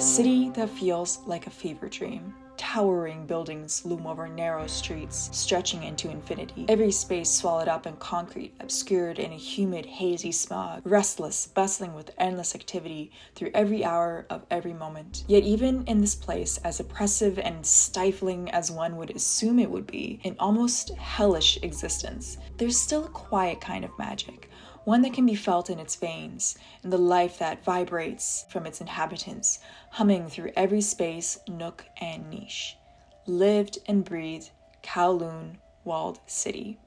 A city that feels like a fever dream. Towering buildings loom over narrow streets, stretching into infinity. Every space swallowed up in concrete, obscured in a humid, hazy smog. Restless, bustling with endless activity through every hour of every moment. Yet even in this place, as oppressive and stifling as one would assume it would be, an almost hellish existence, there's still a quiet kind of magic. One that can be felt in its veins, in the life that vibrates from its inhabitants, humming through every space, nook, and niche. Lived and breathed Kowloon Walled City.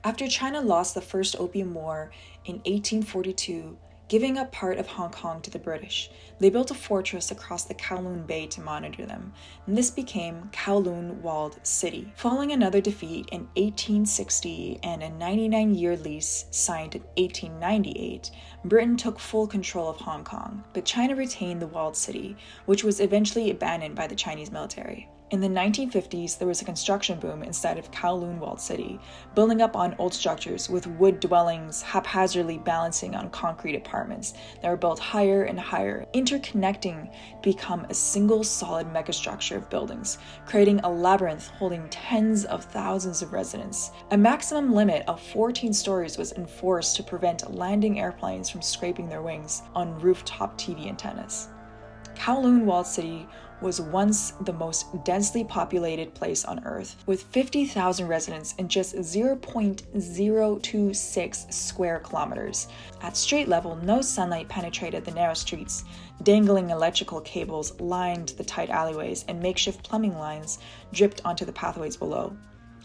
After China lost the First Opium War in 1842, giving up part of Hong Kong to the British, they built a fortress across the Kowloon Bay to monitor them, and this became Kowloon Walled City. Following another defeat in 1860 and a 99-year lease signed in 1898, Britain took full control of Hong Kong, but China retained the walled city, which was eventually abandoned by the Chinese military. In the 1950s, there was a construction boom inside of Kowloon Walled City, building up on old structures with wood dwellings haphazardly balancing on concrete apartments that were built higher and higher, interconnecting to become a single solid megastructure of buildings, creating a labyrinth holding tens of thousands of residents. A maximum limit of 14 stories was enforced to prevent landing airplanes from scraping their wings on rooftop TV antennas. Kowloon Walled City was once the most densely populated place on Earth, with 50,000 residents in just 0.026 square kilometers. At street level, no sunlight penetrated the narrow streets. Dangling electrical cables lined the tight alleyways, and makeshift plumbing lines dripped onto the pathways below.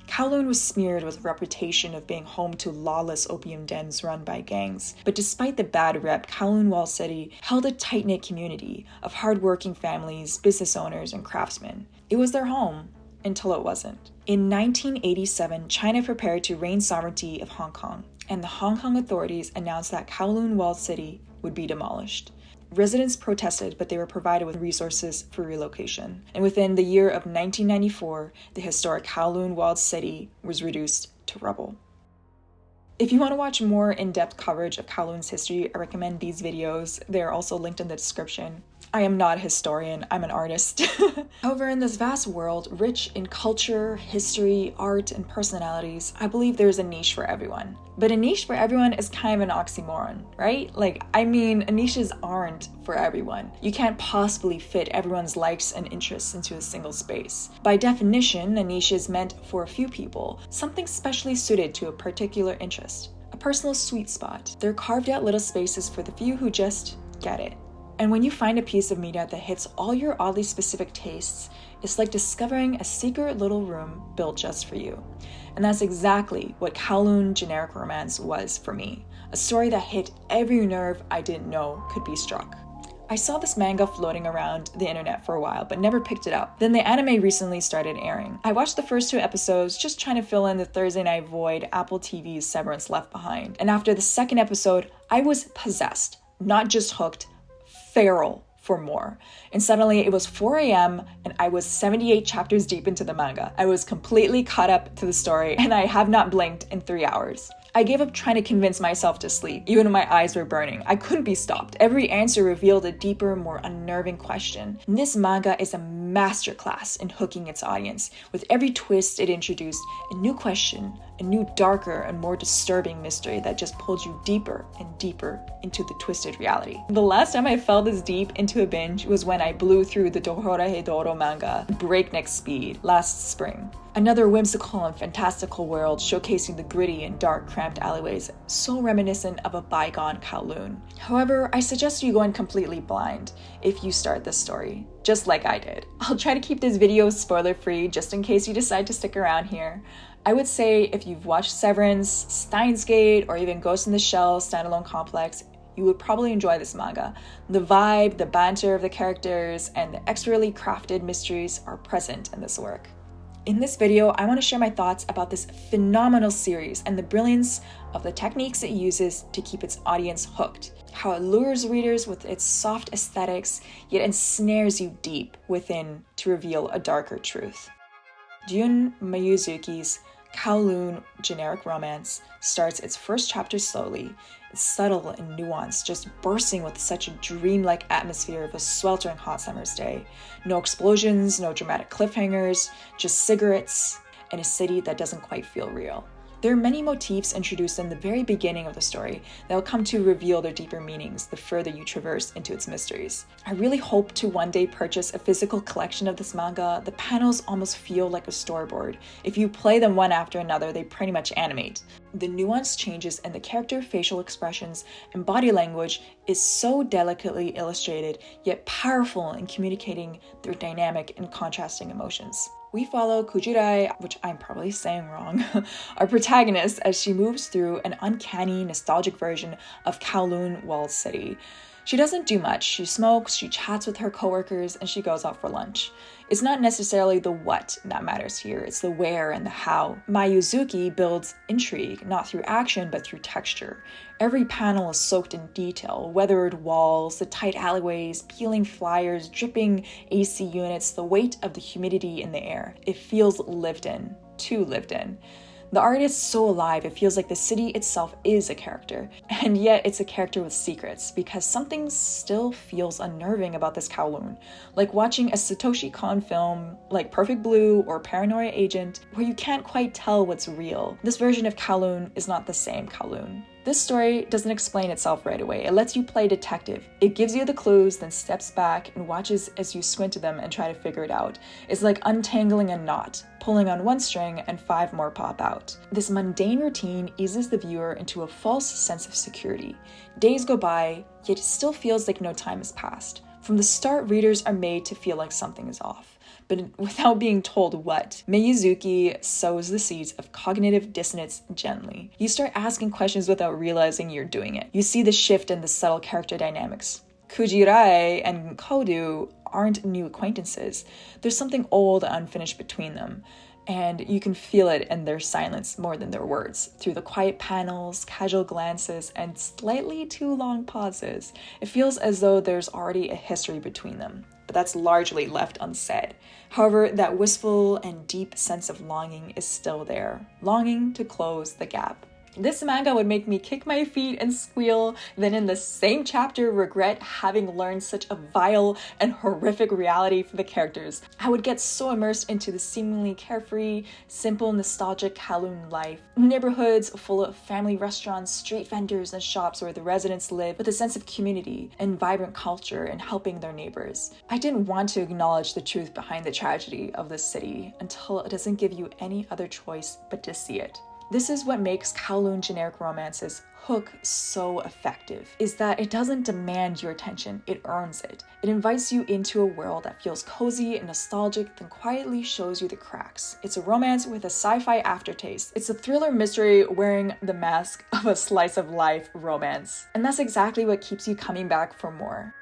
Kowloon was smeared with a reputation of being home to lawless opium dens run by gangs. But despite the bad rep, Kowloon Walled City held a tight-knit community of hardworking families, business owners, and craftsmen. It was their home until it wasn't. In 1987, China prepared to regain sovereignty of Hong Kong, and the Hong Kong authorities announced that Kowloon Walled City would be demolished. Residents protested, but they were provided with resources for relocation. And within the year of 1994, the historic Kowloon Walled City was reduced to rubble. If you want to watch more in-depth coverage of Kowloon's history, I recommend these videos. They are also linked in the description. I am not a historian, I'm an artist. However, in this vast world, rich in culture, history, art, and personalities, I believe there's a niche for everyone. But a niche for everyone is kind of an oxymoron, right? Niches aren't for everyone. You can't possibly fit everyone's likes and interests into a single space. By definition, a niche is meant for a few people, something specially suited to a particular interest. A personal sweet spot. They're carved out little spaces for the few who just get it. And when you find a piece of media that hits all your oddly specific tastes, it's like discovering a secret little room built just for you. And that's exactly what Kowloon Generic Romance was for me. A story that hit every nerve I didn't know could be struck. I saw this manga floating around the internet for a while, but never picked it up. Then the anime recently started airing. I watched the first 2 episodes, just trying to fill in the Thursday night void Apple TV's Severance left behind. And after the second episode, I was possessed, not just hooked, feral for more. And suddenly it was 4 a.m. and I was 78 chapters deep into the manga. I was completely caught up to the story and I have not blinked in 3 hours. I gave up trying to convince myself to sleep, even when my eyes were burning. I couldn't be stopped. Every answer revealed a deeper, more unnerving question. And this manga is a masterclass in hooking its audience. With every twist it introduced, a new question, a new darker and more disturbing mystery that just pulled you deeper and deeper into the twisted reality. The last time I fell this deep into a binge was when I blew through the Dorohedoro manga breakneck speed last spring. Another whimsical and fantastical world showcasing the gritty and dark cramped alleyways, so reminiscent of a bygone Kowloon. However, I suggest you go in completely blind if you start this story, just like I did. I'll try to keep this video spoiler-free just in case you decide to stick around here. I would say if you've watched Severance, Steins Gate, or even Ghost in the Shell standalone complex, you would probably enjoy this manga. The vibe, the banter of the characters, and the expertly crafted mysteries are present in this work. In this video, I want to share my thoughts about this phenomenal series and the brilliance of the techniques it uses to keep its audience hooked, how it lures readers with its soft aesthetics, yet ensnares you deep within to reveal a darker truth. Jun Miyuzuki's Kowloon Generic Romance starts its first chapter slowly. It's subtle and nuanced, just bursting with such a dreamlike atmosphere of a sweltering hot summer's day. No explosions, no dramatic cliffhangers, just cigarettes and a city that doesn't quite feel real. There are many motifs introduced in the very beginning of the story that will come to reveal their deeper meanings the further you traverse into its mysteries. I really hope to one day purchase a physical collection of this manga. The panels almost feel like a storyboard. If you play them one after another, they pretty much animate. The nuanced changes in the character facial expressions and body language is so delicately illustrated, yet powerful in communicating their dynamic and contrasting emotions. We follow Kujirai, which I'm probably saying wrong, our protagonist as she moves through an uncanny, nostalgic version of Kowloon walled city. She doesn't do much. She smokes, she chats with her coworkers, and she goes out for lunch. It's not necessarily the what that matters here, it's the where and the how. Mayuzuki builds intrigue, not through action, but through texture. Every panel is soaked in detail, weathered walls, the tight alleyways, peeling flyers, dripping AC units, the weight of the humidity in the air. It feels lived in, too lived in. The art is so alive, it feels like the city itself is a character, and yet it's a character with secrets, because something still feels unnerving about this Kowloon. Like watching a Satoshi Kon film like Perfect Blue or Paranoia Agent, where you can't quite tell what's real. This version of Kowloon is not the same Kowloon. This story doesn't explain itself right away. It lets you play detective. It gives you the clues, then steps back and watches as you squint at them and try to figure it out. It's like untangling a knot, pulling on one string and 5 more pop out. This mundane routine eases the viewer into a false sense of security. Days go by, yet it still feels like no time has passed. From the start, readers are made to feel like something is off, but without being told what. Mayuzuki sows the seeds of cognitive dissonance gently. You start asking questions without realizing you're doing it. You see the shift in the subtle character dynamics. Kujirai and Kodu aren't new acquaintances. There's something old and unfinished between them, and you can feel it in their silence more than their words. Through the quiet panels, casual glances, and slightly too long pauses, it feels as though there's already a history between them, but that's largely left unsaid. However, that wistful and deep sense of longing is still there, longing to close the gap. This manga would make me kick my feet and squeal, then in the same chapter regret having learned such a vile and horrific reality for the characters. I would get so immersed into the seemingly carefree, simple, nostalgic Kowloon life. Neighborhoods full of family restaurants, street vendors, and shops where the residents live with a sense of community and vibrant culture and helping their neighbors. I didn't want to acknowledge the truth behind the tragedy of this city until it doesn't give you any other choice but to see it. This is what makes Kowloon Generic Romance's hook so effective, is that it doesn't demand your attention, it earns it. It invites you into a world that feels cozy and nostalgic, then quietly shows you the cracks. It's a romance with a sci-fi aftertaste. It's a thriller mystery wearing the mask of a slice of life romance. And that's exactly what keeps you coming back for more.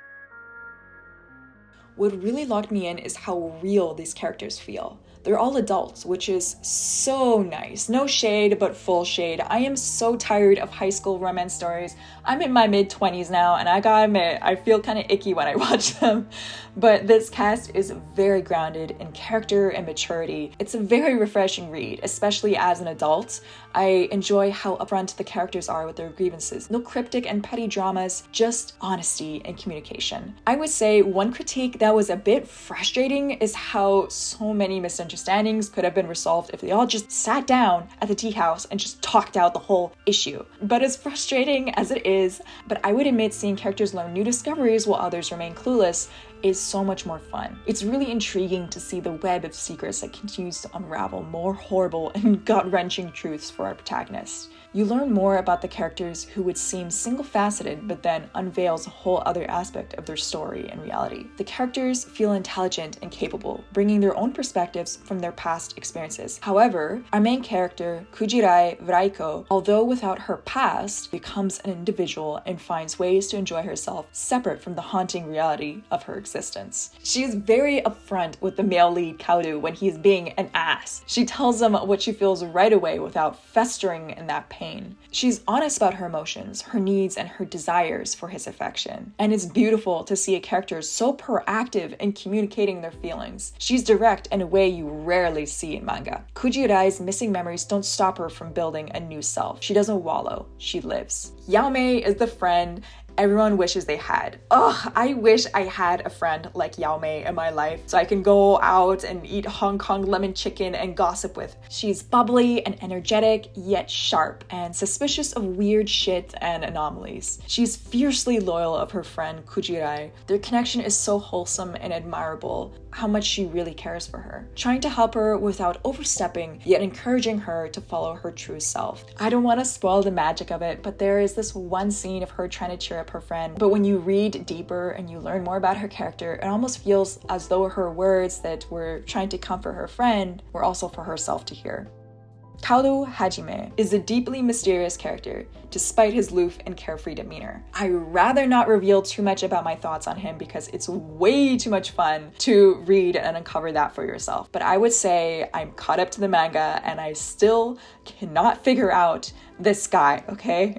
What really locked me in is how real these characters feel. They're all adults, which is so nice. No shade, but full shade. I am so tired of high school romance stories. I'm in my mid-20s now, and I gotta admit, I feel kind of icky when I watch them. But this cast is very grounded in character and maturity. It's a very refreshing read, especially as an adult. I enjoy how upfront the characters are with their grievances. No cryptic and petty dramas, just honesty and communication. I would say one critique that was a bit frustrating is how so many misunderstandings could have been resolved if they all just sat down at the tea house and just talked out the whole issue. But as frustrating as it is, but I would admit seeing characters learn new discoveries while others remain clueless is so much more fun. It's really intriguing to see the web of secrets that continues to unravel more horrible and gut-wrenching truths for our protagonist. You learn more about the characters who would seem single-faceted but then unveils a whole other aspect of their story and reality. The characters feel intelligent and capable, bringing their own perspectives from their past experiences. However, our main character, Kujirai Vraiko, although without her past, becomes an individual and finds ways to enjoy herself separate from the haunting reality of her existence. existence. She is very upfront with the male lead Kowloon when he's being an ass. She tells him what she feels right away without festering in that pain. She's honest about her emotions, her needs, and her desires for his affection. And it's beautiful to see a character so proactive in communicating their feelings. She's direct in a way you rarely see in manga. Kujirai's missing memories don't stop her from building a new self. She doesn't wallow, she lives. Yaomei is the friend everyone wishes they had. Ugh, I wish I had a friend like Yaomei in my life so I can go out and eat Hong Kong lemon chicken and gossip with. She's bubbly and energetic, yet sharp and suspicious of weird shit and anomalies. She's fiercely loyal of her friend Kujirai. Their connection is so wholesome and admirable, how much she really cares for her, trying to help her without overstepping, yet encouraging her to follow her true self. I don't want to spoil the magic of it, but there is this one scene of her trying to cheer up her friend, but when you read deeper and you learn more about her character, it almost feels as though her words that were trying to comfort her friend were also for herself to hear. Kowloon Hajime is a deeply mysterious character, despite his aloof and carefree demeanor. I'd rather not reveal too much about my thoughts on him because it's way too much fun to read and uncover that for yourself. But I would say I'm caught up to the manga and I still cannot figure out this guy, okay?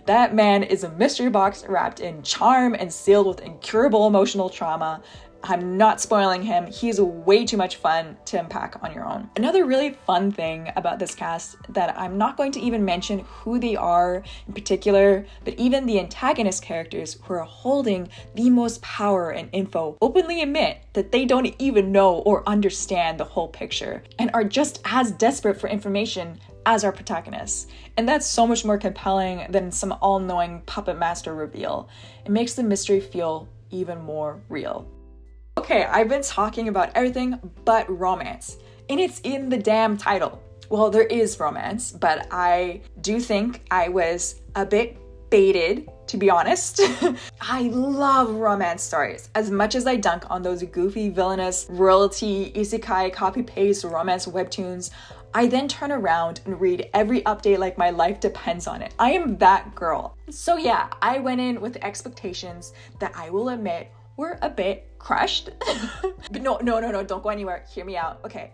That man is a mystery box wrapped in charm and sealed with incurable emotional trauma. I'm not spoiling him. He's way too much fun to unpack on your own. Another really fun thing about this cast that I'm not going to even mention who they are in particular, but even the antagonist characters who are holding the most power and info openly admit that they don't even know or understand the whole picture and are just as desperate for information as our protagonists. And that's so much more compelling than some all-knowing puppet master reveal. It makes the mystery feel even more real. Okay, I've been talking about everything but romance, and it's in the damn title. Well, there is romance, but I do think I was a bit baited, to be honest. I love romance stories. As much as I dunk on those goofy, villainous, royalty, isekai, copy-paste romance webtoons, I then turn around and read every update like my life depends on it. I am that girl. So yeah, I went in with expectations that I will admit were a bit crushed. But no, don't go anywhere. Hear me out. Okay,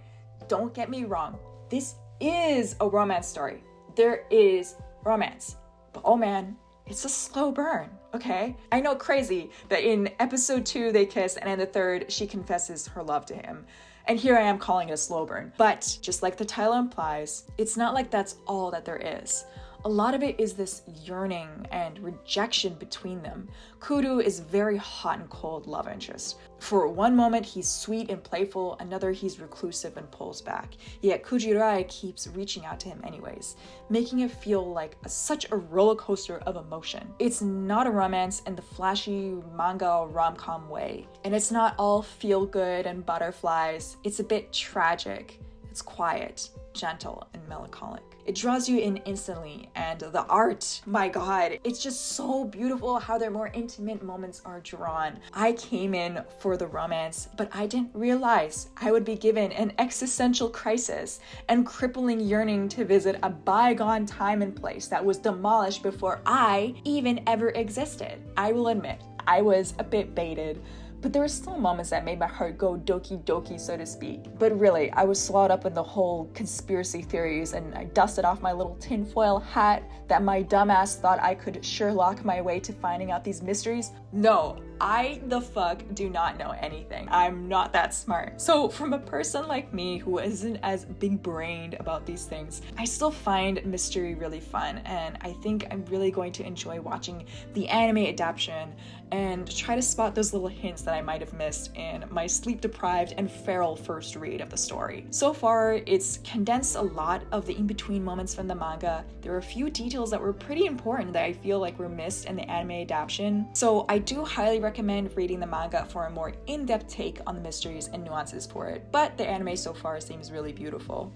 don't get me wrong. This is a romance story. There is romance. But oh man, it's a slow burn, okay? I know, crazy that in episode 2 they kiss and in the 3rd she confesses her love to him. And here I am calling it a slow burn. But just like the title implies, it's not like that's all that there is. A lot of it is this yearning and rejection between them. Kuru is very hot and cold love interest. For one moment he's sweet and playful, another he's reclusive and pulls back. Yet Kujirai keeps reaching out to him anyways, making it feel like such a roller coaster of emotion. It's not a romance in the flashy manga rom-com way. And it's not all feel good and butterflies. It's a bit tragic. It's quiet, gentle, and melancholic. It draws you in instantly, and the art, my god, it's just so beautiful how their more intimate moments are drawn. I came in for the romance, but I didn't realize I would be given an existential crisis and crippling yearning to visit a bygone time and place that was demolished before I even ever existed. I will admit, I was a bit baited, but there were still moments that made my heart go doki doki, so to speak. But really, I was swallowed up in the whole conspiracy theories and I dusted off my little tinfoil hat that my dumbass thought I could Sherlock my way to finding out these mysteries. No, I the fuck do not know anything. I'm not that smart. So from a person like me who isn't as big-brained about these things, I still find mystery really fun, and I think I'm really going to enjoy watching the anime adaptation and try to spot those little hints that I might have missed in my sleep-deprived and feral first read of the story. So far, it's condensed a lot of the in-between moments from the manga. There are a few details that were pretty important that I feel like were missed in the anime adaptation. So I do highly recommend reading the manga for a more in-depth take on the mysteries and nuances for it, but the anime so far seems really beautiful.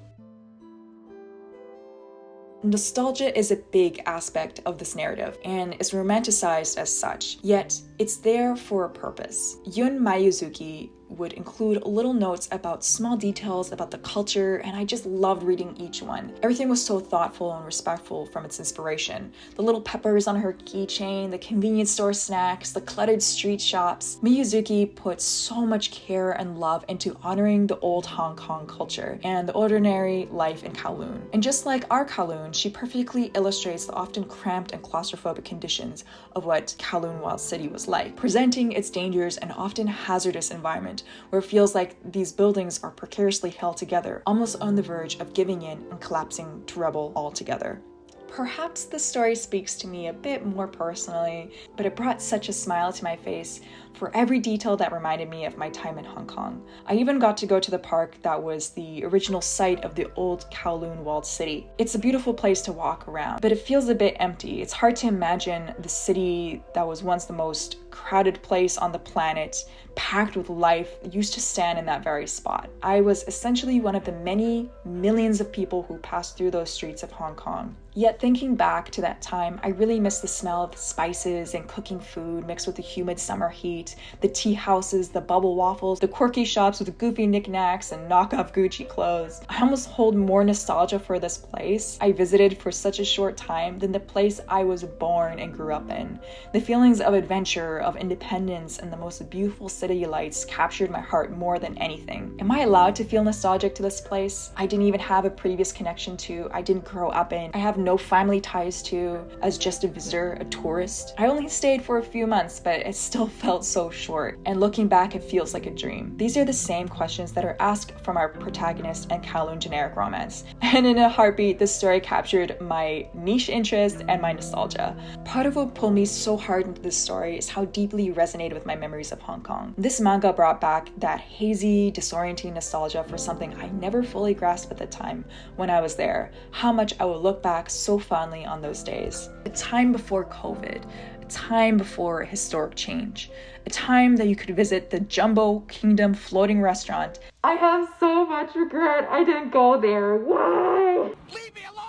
Nostalgia is a big aspect of this narrative and is romanticized as such, yet it's there for a purpose. Yun Mayuzuki would include little notes about small details about the culture, and I just loved reading each one. Everything was so thoughtful and respectful from its inspiration. The little peppers on her keychain, the convenience store snacks, the cluttered street shops. Miyuzuki put so much care and love into honoring the old Hong Kong culture and the ordinary life in Kowloon. And just like our Kowloon, she perfectly illustrates the often cramped and claustrophobic conditions of what Kowloon Wild City was like, presenting its dangers and often hazardous environment where it feels like these buildings are precariously held together, almost on the verge of giving in and collapsing to rubble altogether. Perhaps the story speaks to me a bit more personally, but it brought such a smile to my face for every detail that reminded me of my time in Hong Kong. I even got to go to the park that was the original site of the old Kowloon Walled City. It's a beautiful place to walk around, but it feels a bit empty. It's hard to imagine the city that was once the most crowded place on the planet, packed with life, used to stand in that very spot. I was essentially one of the many millions of people who passed through those streets of Hong Kong. Yet thinking back to that time, I really miss the smell of the spices and cooking food mixed with the humid summer heat, the tea houses, the bubble waffles, the quirky shops with goofy knickknacks and knockoff Gucci clothes. I almost hold more nostalgia for this place I visited for such a short time than the place I was born and grew up in. The feelings of adventure, of independence, and the most beautiful city lights captured my heart more than anything. Am I allowed to feel nostalgic to this place I didn't even have a previous connection to, I didn't grow up in, I have no family ties to, as just a visitor, a tourist? I only stayed for a few months, but it still felt so short, and looking back it feels like a dream. These are the same questions that are asked from our protagonist in Kowloon Generic Romance, and in a heartbeat this story captured my niche interest and my nostalgia. Part of what pulled me so hard into this story is how deeply it resonated with my memories of Hong Kong. This manga brought back that hazy, disorienting nostalgia for something I never fully grasped at the time when I was there, how much I would look back so fondly on those days. A time before COVID, a time before historic change, a time that you could visit the Jumbo Kingdom floating restaurant. I have so much regret I didn't go there. Why? Leave me alone!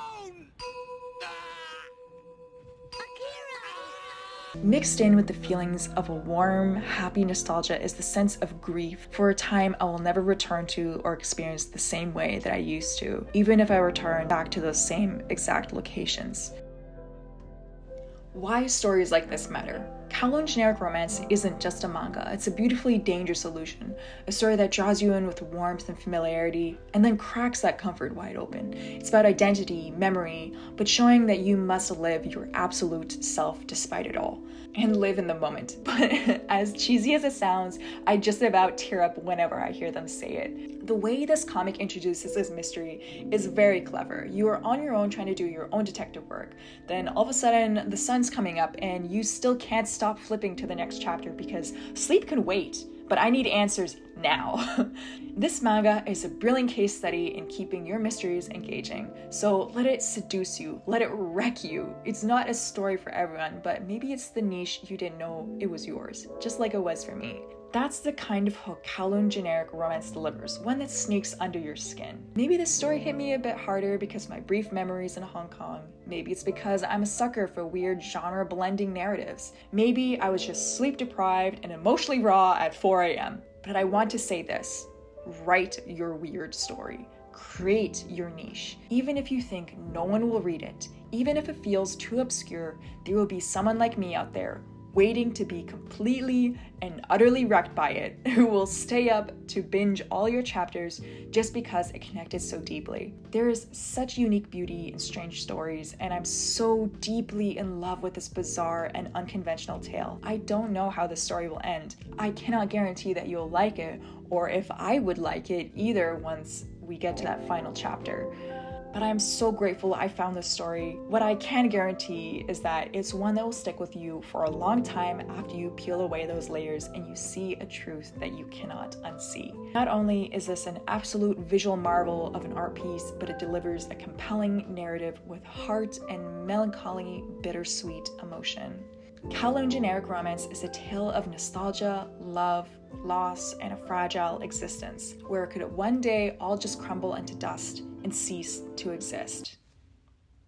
Mixed in with the feelings of a warm, happy nostalgia is the sense of grief for a time I will never return to or experience the same way that I used to, even if I return back to those same exact locations. Why stories like this matter? Kowloon Generic Romance isn't just a manga, it's a beautifully dangerous illusion, a story that draws you in with warmth and familiarity, and then cracks that comfort wide open. It's about identity, memory, but showing that you must live your absolute self despite it all, and live in the moment. But as cheesy as it sounds, I just about tear up whenever I hear them say it. The way this comic introduces this mystery is very clever. You are on your own trying to do your own detective work, then all of a sudden the sun's coming up and you still can't stop flipping to the next chapter because sleep can wait, but I need answers now. This manga is a brilliant case study in keeping your mysteries engaging, so let it seduce you, let it wreck you. It's not a story for everyone, but maybe it's the niche you didn't know it was yours, just like it was for me. That's the kind of hook Kowloon Generic Romance delivers, one that sneaks under your skin. Maybe this story hit me a bit harder because of my brief memories in Hong Kong. Maybe it's because I'm a sucker for weird genre blending narratives. Maybe I was just sleep deprived and emotionally raw at 4 a.m. But I want to say this: write your weird story. Create your niche. Even if you think no one will read it, even if it feels too obscure, there will be someone like me out there waiting to be completely and utterly wrecked by it, who will stay up to binge all your chapters just because it connected so deeply. There is such unique beauty in strange stories, and I'm so deeply in love with this bizarre and unconventional tale. I don't know how the story will end. I cannot guarantee that you'll like it, or if I would like it either once we get to that final chapter. But I'm so grateful I found this story. What I can guarantee is that it's one that will stick with you for a long time after you peel away those layers and you see a truth that you cannot unsee. Not only is this an absolute visual marvel of an art piece, but it delivers a compelling narrative with heart and melancholy, bittersweet emotion. Kowloon Generic Romance is a tale of nostalgia, love, loss, and a fragile existence, where it could one day all just crumble into dust and cease to exist.